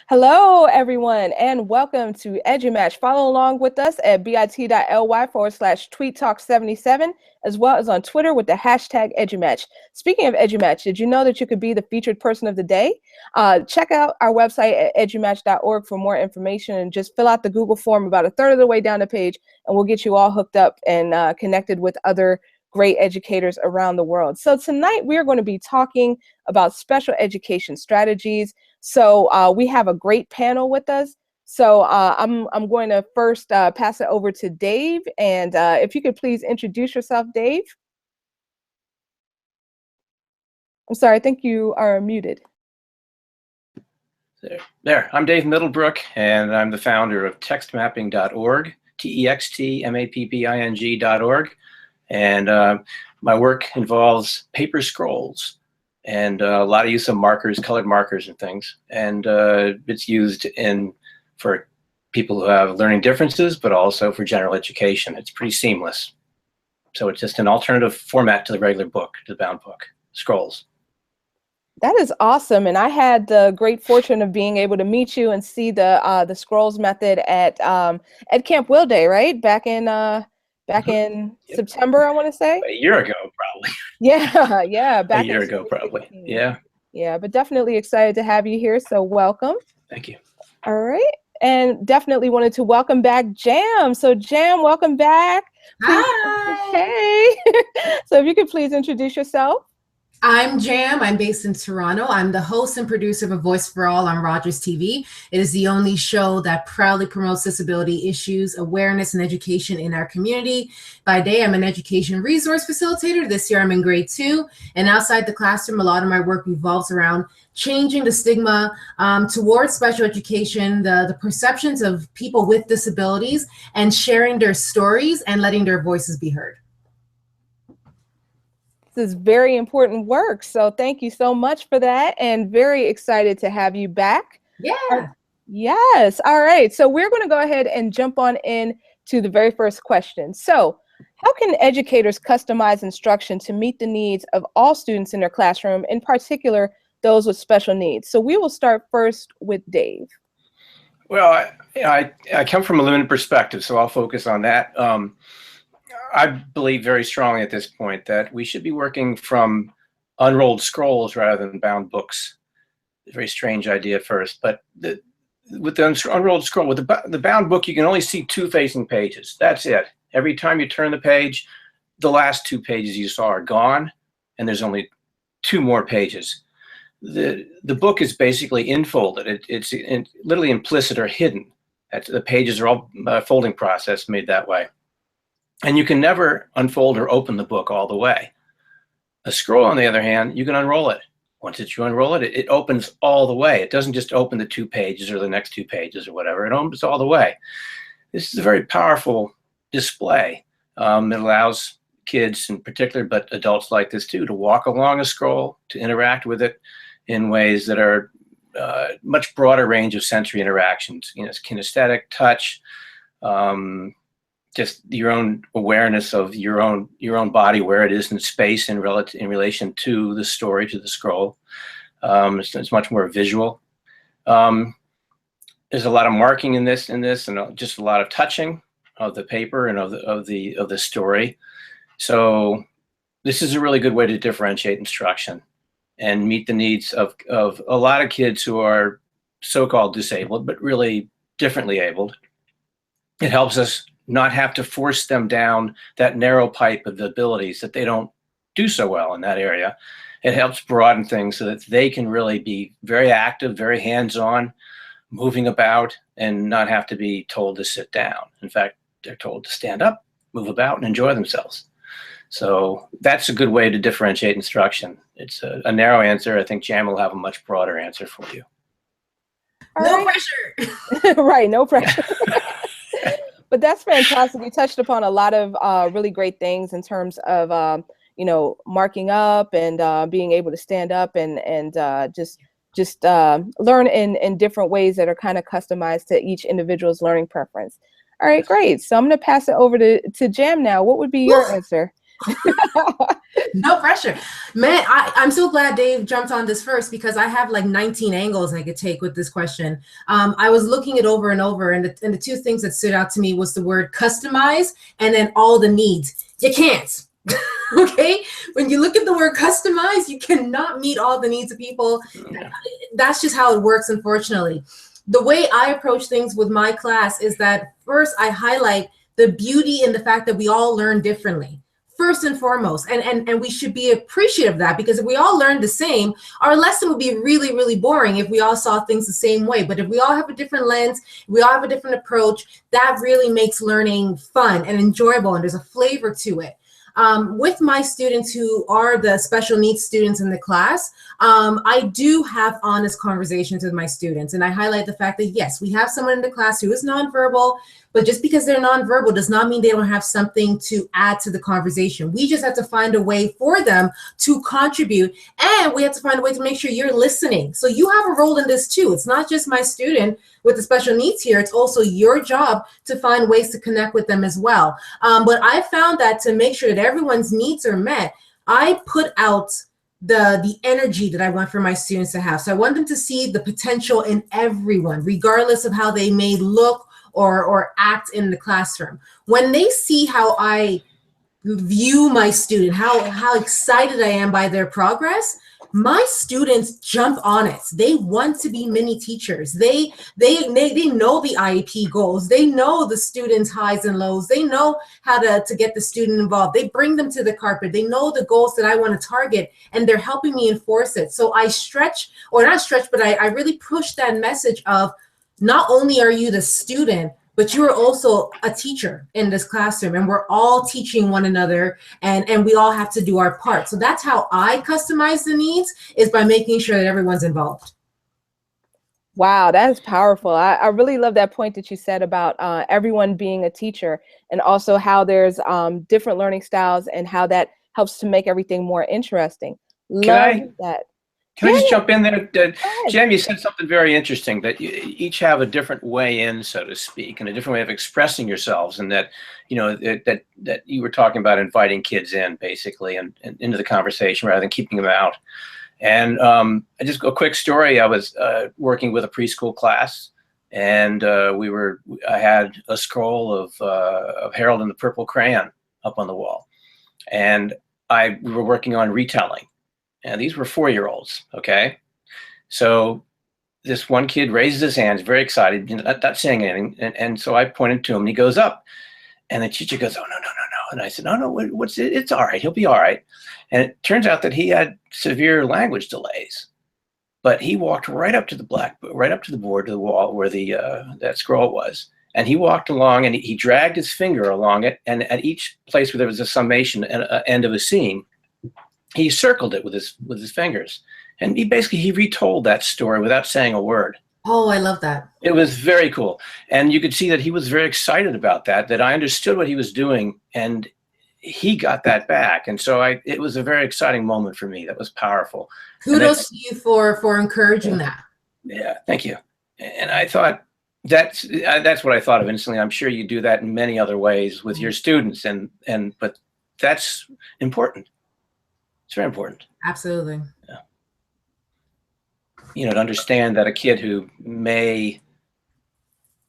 Hello, everyone, and welcome to EduMatch. Follow along with us at bit.ly/tweettalk77, as well as on Twitter with the hashtag EduMatch. Speaking of EduMatch, did you know that you could be the featured person of the day? Check out our website at edumatch.org for more information, and just fill out the Google form about a third of the way down the page, and we'll get you all hooked up and connected with other great educators around the world. So tonight we are going to be talking about special education strategies. So we have a great panel with us. So I'm going to first pass it over to Dave. And if you could please introduce yourself, Dave. I'm sorry, I think you are muted. There. I'm Dave Middlebrook, and I'm the founder of textmapping.org, textmapping.org. And my work involves paper scrolls and a lot of use of markers, colored markers and things. And it's used for people who have learning differences, but also for general education. It's pretty seamless. So it's just an alternative format to the regular book, to the bound book, scrolls. That is awesome. And I had the great fortune of being able to meet you and see the scrolls method at Camp Will Day, right? Back in September, I want to say. A year ago, probably. Yeah, back a year ago, probably. Yeah. Yeah, but definitely excited to have you here. So welcome. Thank you. All right. And definitely wanted to welcome back Jam. So Jam, welcome back. Hi. Hey. So if you could please introduce yourself. I'm Jam. I'm based in Toronto. I'm the host and producer of A Voice for All on Rogers TV. It is the only show that proudly promotes disability issues, awareness, and education in our community. By day, I'm an education resource facilitator. This year, I'm in grade 2. And outside the classroom, a lot of my work revolves around changing the stigma towards special education, the perceptions of people with disabilities, and sharing their stories and letting their voices be heard. This is very important work. So thank you so much for that, and very excited to have you back. Yeah. Yes. All right. So we're going to go ahead and jump on in to the very first question. So how can educators customize instruction to meet the needs of all students in their classroom, in particular, those with special needs? So we will start first with Dave. Well, I come from a limited perspective, so I'll focus on that. I believe very strongly at this point that we should be working from unrolled scrolls rather than bound books. A very strange idea at first, but with the unrolled scroll, with the bound book, you can only see 2 facing pages. That's it. Every time you turn the page, the last 2 pages you saw are gone, and there's only 2 more pages. The book is basically infolded. It's literally implicit or hidden. The pages are all a folding process made that way. And you can never unfold or open the book all the way. A scroll, on the other hand, you can unroll it. Once you unroll it, it opens all the way. It doesn't just open the 2 pages or the next 2 pages or whatever. It opens all the way. This is a very powerful display. It allows kids in particular, but adults like this too, to walk along a scroll, to interact with it in ways that are much broader range of sensory interactions. You know, it's kinesthetic, touch, just your own awareness of your own body, where it is in space in relation to the story, to the scroll. It's much more visual. There's a lot of marking in this, and just a lot of touching of the paper and of the story. So this is a really good way to differentiate instruction and meet the needs of a lot of kids who are so-called disabled, but really differently abled. It helps us not have to force them down that narrow pipe of abilities that they don't do so well in that area. It helps broaden things so that they can really be very active, very hands-on, moving about, and not have to be told to sit down. In fact, they're told to stand up, move about, and enjoy themselves. So that's a good way to differentiate instruction. It's a narrow answer. I think Jam will have a much broader answer for you. No pressure. Right, no pressure. But that's fantastic. You touched upon a lot of really great things in terms of, marking up and being able to stand up and just learn in different ways that are kind of customized to each individual's learning preference. All right, great. So I'm going to pass it over to Jam now. What would be your answer? No pressure. Man, I'm so glad Dave jumped on this first, because I have like 19 angles I could take with this question. I was looking it over and over, and the two things that stood out to me was the word customize and then all the needs. You can't. Okay? When you look at the word customize, you cannot meet all the needs of people. That's just how it works, unfortunately. The way I approach things with my class is that first I highlight the beauty in the fact that we all learn differently. First and foremost, and we should be appreciative of that, because if we all learned the same, our lesson would be really, really boring if we all saw things the same way. But if we all have a different lens, we all have a different approach, that really makes learning fun and enjoyable, and there's a flavor to it. With my students who are the special needs students in the class, I do have honest conversations with my students, and I highlight the fact that yes, we have someone in the class who is nonverbal, but just because they're nonverbal does not mean they don't have something to add to the conversation. We just have to find a way for them to contribute, and we have to find a way to make sure you're listening. So you have a role in this too. It's not just my student with the special needs here, it's also your job to find ways to connect with them as well. But I found that to make sure that everyone's needs are met, I put out the energy that I want for my students to have. So I want them to see the potential in everyone, regardless of how they may look or act in the classroom. When they see how I view my student, how excited I am by their progress, my students jump on it. They want to be mini teachers. They know the IEP goals. They know the students' highs and lows. They know how to get the student involved. They bring them to the carpet. They know the goals that I want to target, and they're helping me enforce it. So I stretch, or not stretch, but I really push that message of not only are you the student, but you are also a teacher in this classroom, and we're all teaching one another, and we all have to do our part. So that's how I customize the needs, is by making sure that everyone's involved. Wow, that is powerful. I really love that point that you said about everyone being a teacher, and also how there's different learning styles and how that helps to make everything more interesting. Love that. Can I just jump in there? Jem, you said something very interesting, that you each have a different way in, so to speak, and a different way of expressing yourselves, and that, you know, that you were talking about inviting kids in, basically, and into the conversation rather than keeping them out. And just a quick story, I was working with a preschool class, and I had a scroll of Harold and the Purple Crayon up on the wall, and we were working on retelling. And these were 4-year-olds, okay? So this one kid raises his hands, very excited, not saying anything. And so I pointed to him, and he goes up. And the teacher goes, "Oh, no, no, no, no." And I said, "No, what's it? It's all right. He'll be all right." And it turns out that he had severe language delays. But he walked right up to the right up to the board, to the wall where that scroll was. And he walked along, and he dragged his finger along it. And at each place where there was a summation and end of a scene, he circled it with his fingers, and he retold that story without saying a word. Oh, I love that. It was very cool, and you could see that he was very excited about that. That I understood what he was doing, and he got that back. And so it was a very exciting moment for me. That was powerful. Kudos to you for encouraging that. Yeah, thank you. And I thought that's what I thought of instantly. I'm sure you do that in many other ways with your students, but that's important. It's very important. Absolutely. Yeah. You know, to understand that a kid who may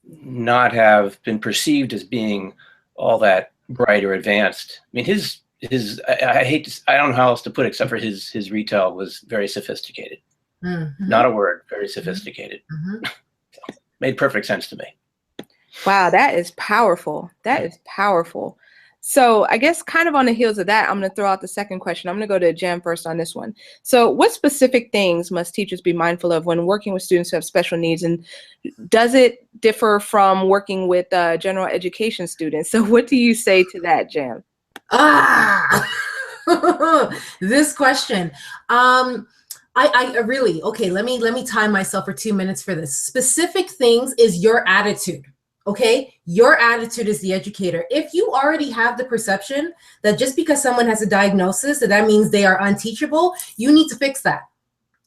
not have been perceived as being all that bright or advanced. I mean, I don't know how else to put it except for his retell was very sophisticated. Mm-hmm. Not a word, very sophisticated. Mm-hmm. So, made perfect sense to me. Wow, that is powerful. That is powerful. So I guess kind of on the heels of that, I'm going to throw out the second question. I'm going to go to Jem first on this one. So what specific things must teachers be mindful of when working with students who have special needs? And does it differ from working with general education students? So what do you say to that, Jem? This question. I really, okay, let me time myself for 2 minutes for this. Specific things is your attitude. Okay, your attitude is the educator. If you already have the perception that just because someone has a diagnosis, that means they are unteachable, you need to fix that.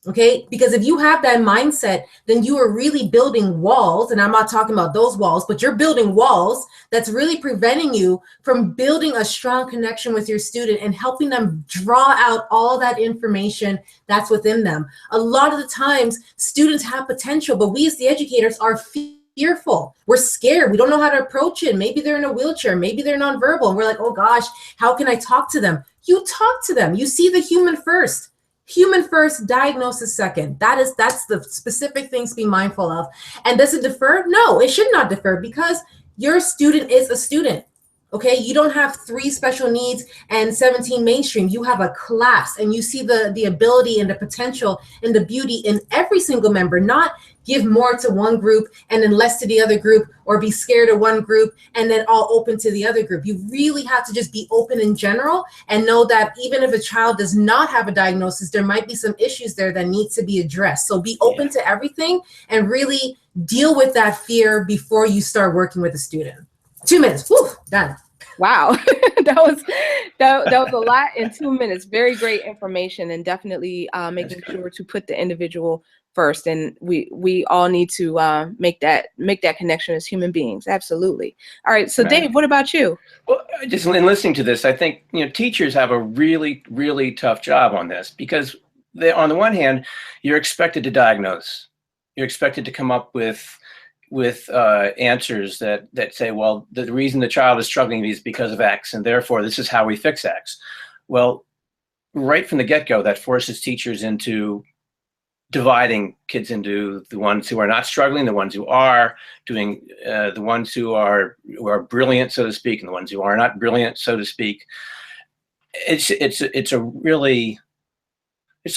Okay, because if you have that mindset, then you are really building walls. And I'm not talking about those walls, but you're building walls that's really preventing you from building a strong connection with your student and helping them draw out all that information that's within them. A lot of the times, students have potential, but we as the educators are fearful. We're scared. We don't know how to approach it. Maybe they're in a wheelchair. Maybe they're nonverbal. And we're like, oh gosh, how can I talk to them? You talk to them. You see the human first. Human first, diagnosis second. That's the specific things to be mindful of. And does it defer? No, it should not defer, because your student is a student. Okay, you don't have 3 special needs and 17 mainstream. You have a class, and you see the ability and the potential and the beauty in every single member. Not give more to one group and then less to the other group, or be scared of one group and then all open to the other group. You really have to just be open in general and know that even if a child does not have a diagnosis, there might be some issues there that need to be addressed. So be open to everything and really deal with that fear before you start working with a student. 2 minutes. Whew, done. Wow, that was a lot in 2 minutes. Very great information, and definitely making sure to put the individual first. And we all need to make that connection as human beings. Absolutely. All right. So Dave, what about you? Well, just in listening to this, I think teachers have a really, really tough job on this, because on the one hand, you're expected to diagnose. You're expected to come up with answers that say, well, the reason the child is struggling is because of X, and therefore this is how we fix X. Well, right from the get-go, that forces teachers into dividing kids into the ones who are not struggling, the ones who are doing, the ones who are brilliant, so to speak, and the ones who are not brilliant, so to speak. It's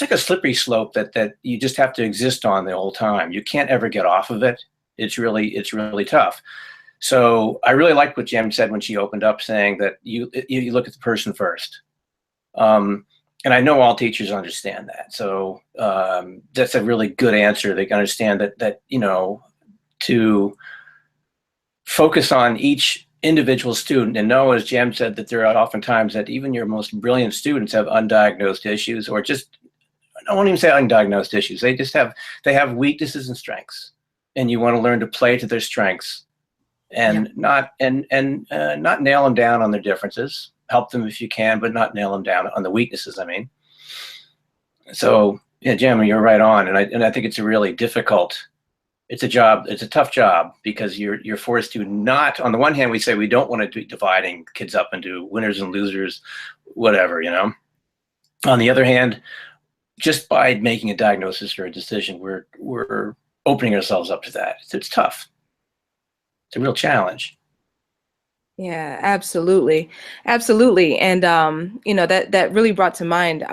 like a slippery slope that you just have to exist on the whole time. You can't ever get off of it. It's really tough. So I really liked what Jem said when she opened up, saying that you look at the person first. And I know all teachers understand that. So that's a really good answer. They can understand that to focus on each individual student, and know, as Jem said, that there are oftentimes that even your most brilliant students have undiagnosed issues, or just, I won't even say undiagnosed issues. They have weaknesses and strengths. And you want to learn to play to their strengths, and not nail them down on their differences. Help them if you can, but not nail them down on the weaknesses. I mean, so yeah, Jem, you're right on, and I think it's a really difficult. It's a tough job, because you're forced to not. On the one hand, we say we don't want to be dividing kids up into winners and losers, whatever, On the other hand, just by making a diagnosis or a decision, we're opening ourselves up to that. It's tough. It's a real challenge. Yeah, absolutely. Absolutely. And, that really brought to mind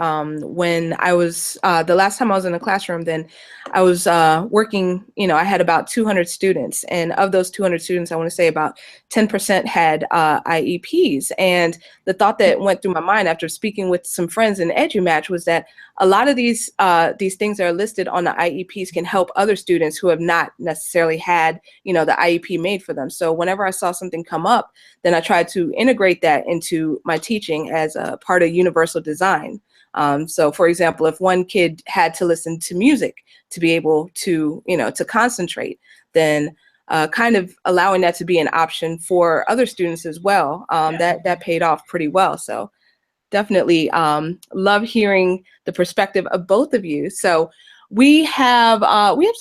when I was, the last time I was in the classroom, then I was working, I had about 200 students. And of those 200 students, I want to say about 10% had IEPs. And the thought that went through my mind after speaking with some friends in EduMatch was that a lot of these things that are listed on the IEPs can help other students who have not necessarily had, the IEP made for them. So whenever I saw something come up, then I tried to integrate that into my teaching as a part of universal design. So for example, if one kid had to listen to music to be able to, to concentrate, then kind of allowing that to be an option for other students as well, that paid off pretty well. So definitely love hearing the perspective of both of you. So we have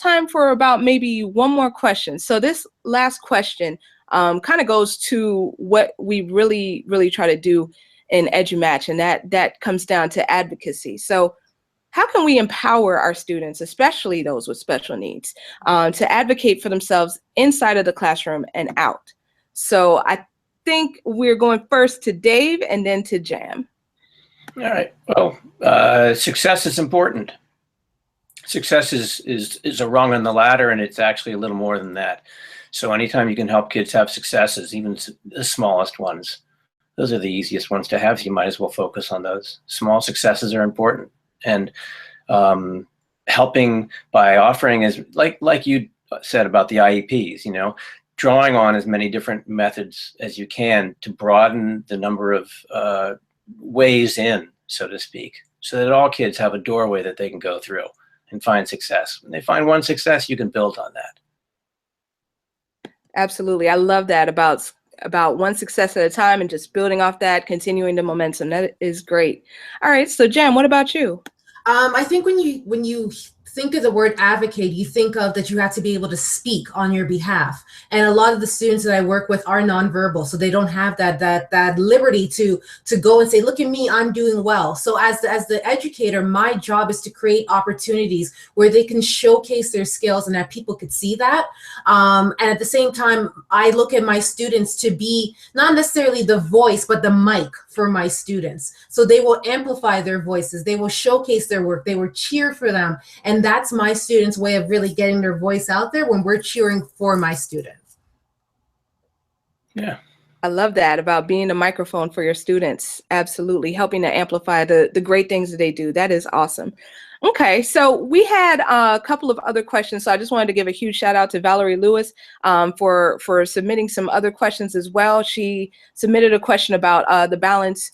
time for about maybe one more question. So this last question kind of goes to what we really, really try to do in EduMatch, and that comes down to advocacy. So how can we empower our students, especially those with special needs, to advocate for themselves inside of the classroom and out? So I think we're going first to Dave and then to Jem. All right. Well, success is important. Success is a rung on the ladder, and it's actually a little more than that. So anytime you can help kids have successes, even the smallest ones, those are the easiest ones to have. So you might as well focus on those. Small successes are important, and helping by offering, is like you said about the IEPs, drawing on as many different methods as you can to broaden the number of ways in, so to speak, so that all kids have a doorway that they can go through. and find success. When they find one success, you can build on that. Absolutely. I love that about one success at a time and just building off that, continuing the momentum. That is great. All right. So Jam, what about you? I think when you think of the word advocate, you think of that you have to be able to speak on your behalf. And a lot of the students that I work with are nonverbal, so they don't have that liberty to go and say, look at me, I'm doing well. So as the educator, my job is to create opportunities where they can showcase their skills and that people could see that. And at the same time, I look at my students to be not necessarily the voice, but the mic for my students. So they will amplify their voices, they will showcase their work, they will cheer for them. And that's my students' way of really getting their voice out there when we're cheering for my students. Yeah. I love that about being a microphone for your students. Absolutely. Helping to amplify the great things that they do. That is awesome. Okay, so we had a couple of other questions. So I just wanted to give a huge shout out to Valerie Lewis for submitting some other questions as well. She submitted a question about the balance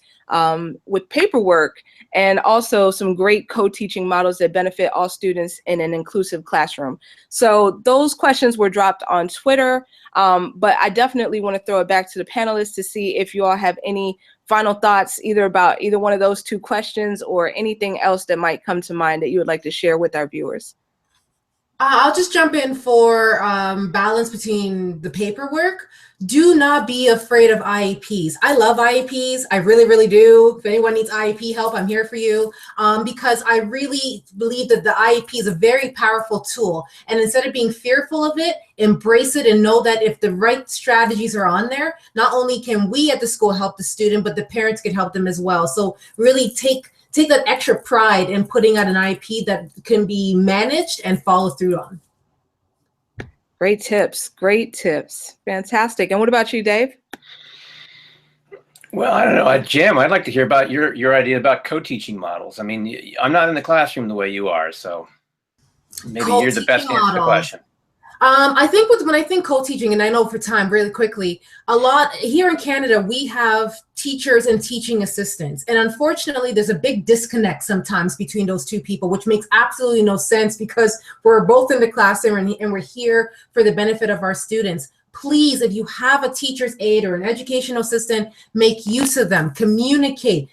with paperwork and also some great co-teaching models that benefit all students in an inclusive classroom. So those questions were dropped on Twitter, but I definitely want to throw it back to the panelists to see if you all have any final thoughts either about either one of those two questions or anything else that might come to mind that you would like to share with our viewers. I'll just jump in for balance between the paperwork. Do not be afraid of IEPs. I love IEPs. I really, really do. If anyone needs IEP help, I'm here for you, because I really believe that the IEP is a very powerful tool. And instead of being fearful of it, embrace it and know that if the right strategies are on there, not only can we at the school help the student, but the parents can help them as well. So really take that extra pride in putting out an IEP that can be managed and followed through on. Great tips. Great tips. Fantastic. And what about you, Dave? Well, I don't know. Jam, I'd like to hear about your idea about co-teaching models. I mean, I'm not in the classroom the way you are, so maybe you're the best to answer the question. I think when I think co-teaching, and I know for time really quickly, a lot here in Canada, we have teachers and teaching assistants. And unfortunately, there's a big disconnect sometimes between those two people, which makes absolutely no sense because we're both in the classroom and we're here for the benefit of our students. Please, if you have a teacher's aide or an educational assistant, make use of them, communicate.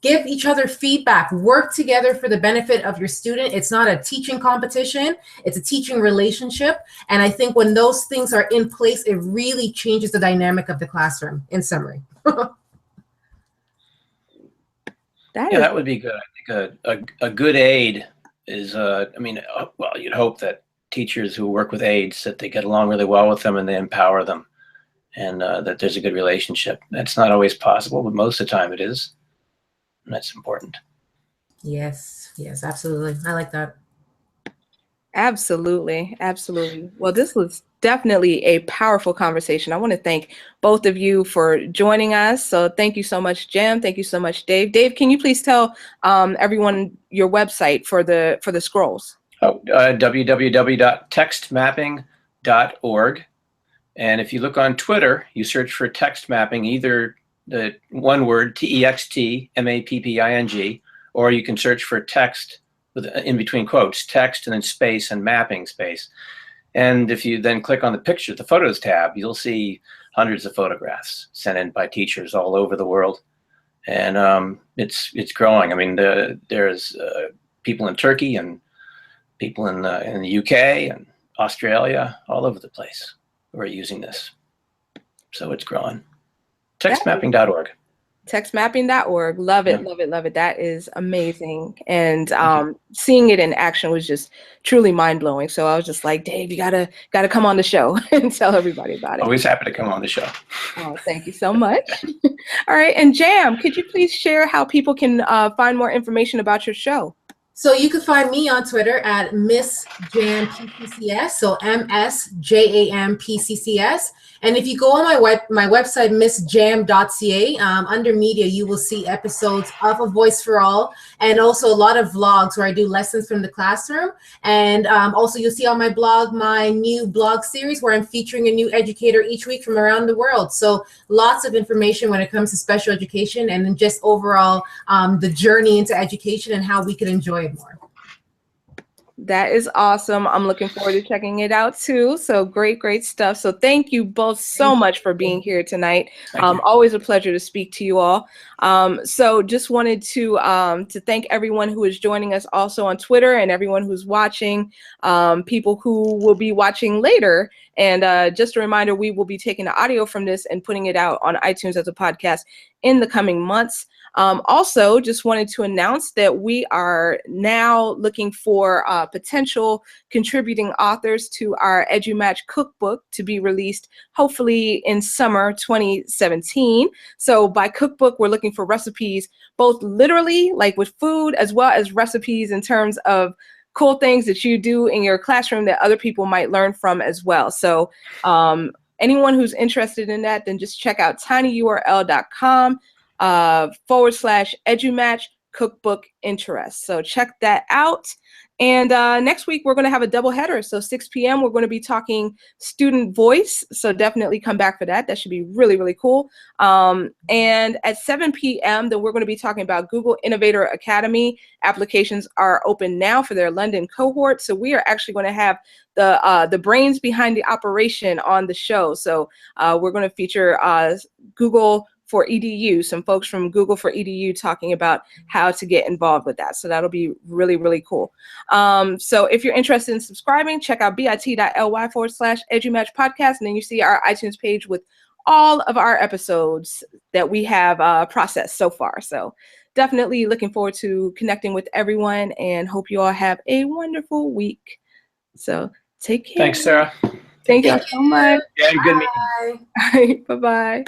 Give each other feedback, work together for the benefit of your student. It's not a teaching competition, it's a teaching relationship. And I think when those things are in place, it really changes the dynamic of the classroom, in summary. That would be good. I think a good aide is, well, you'd hope that teachers who work with aides, that they get along really well with them and they empower them and that there's a good relationship. That's not always possible, but most of the time it is. And that's important. Yes, absolutely. I like that. Absolutely. Absolutely. Well, this was definitely a powerful conversation. I want to thank both of you for joining us. So thank you so much, Jam. Thank you so much, Dave. Dave, can you please tell everyone your website for the scrolls? www.textmapping.org. And if you look on Twitter, you search for text mapping, either the one word, TEXTMAPPING, or you can search for text with in between quotes, text and then space and mapping space. And if you then click on the picture, the photos tab, you'll see hundreds of photographs sent in by teachers all over the world. And it's growing. I mean, there's people in Turkey and people in the UK and Australia, all over the place who are using this. So it's growing. Textmapping.org. Textmapping.org. Love it, Yeah. love it, love it. That is amazing. And seeing it in action was just truly mind-blowing. So I was just like, Dave, you gotta come on the show and tell everybody about it. Always happy to come on the show. Oh, thank you so much. All right, and Jam, could you please share how people can find more information about your show? So you can find me on Twitter at Miss Jam PCCS, so MSJAMPCCS. And if you go on my website, missjam.ca, under media, you will see episodes of A Voice for All, and also a lot of vlogs where I do lessons from the classroom. And also you'll see on my blog, my new blog series where I'm featuring a new educator each week from around the world. So lots of information when it comes to special education and then just overall the journey into education and how we can enjoy it more. That is awesome. I'm looking forward to checking it out too. So great stuff. So thank you both so much for being here tonight. Always a pleasure to speak to you all. So just wanted to thank everyone who is joining us also on Twitter and everyone who's watching, people who will be watching later. And just a reminder, we will be taking the audio from this and putting it out on iTunes as a podcast in the coming months. Also, just wanted to announce that we are now looking for potential contributing authors to our EduMatch cookbook to be released hopefully in summer 2017. So by cookbook, we're looking for recipes, both literally like with food, as well as recipes in terms of cool things that you do in your classroom that other people might learn from as well. So anyone who's interested in that, then just check out tinyurl.com /EduMatch cookbook interest. So check that out. And next week, we're going to have a double header. So 6 p.m., we're going to be talking student voice. So definitely come back for that. That should be really cool. And at 7 p.m., then we're going to be talking about Google Innovator Academy. Applications are open now for their London cohort. So we are actually going to have the brains behind the operation on the show. So we're going to feature Google for EDU, some folks from Google for EDU talking about how to get involved with that. So that'll be really cool. So if you're interested in subscribing, check out bit.ly/EduMatch podcast. And then you see our iTunes page with all of our episodes that we have processed so far. So definitely looking forward to connecting with everyone and hope you all have a wonderful week. So take care. Thanks, Sarah. Thank you so much. Yeah, good meeting. Bye. All right, bye-bye.